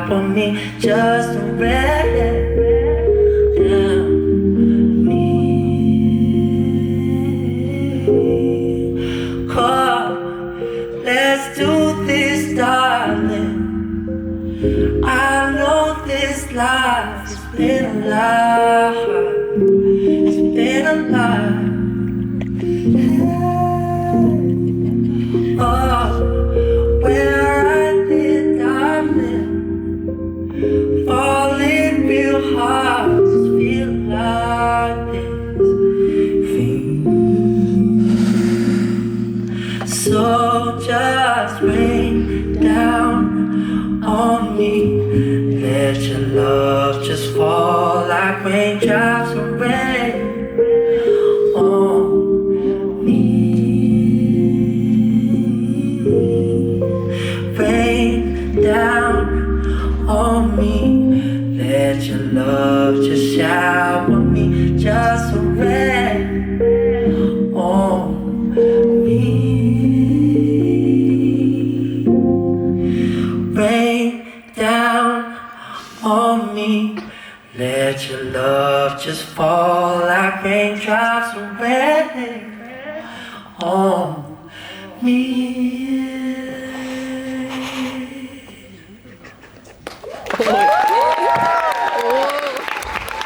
shower me, just rain down me. Come, let's do this, darling. I know this life has been a lie. It's been a lie. Oh, where I did, darling. Falling real hard, just feel like this thing. So just rain down on me. Let your love just fall like raindrops of rain on me. Rain down on me. Let your love just shower me, just rain on me. Rain down on me. Let your love just fall like raindrops of rain on me. Oh,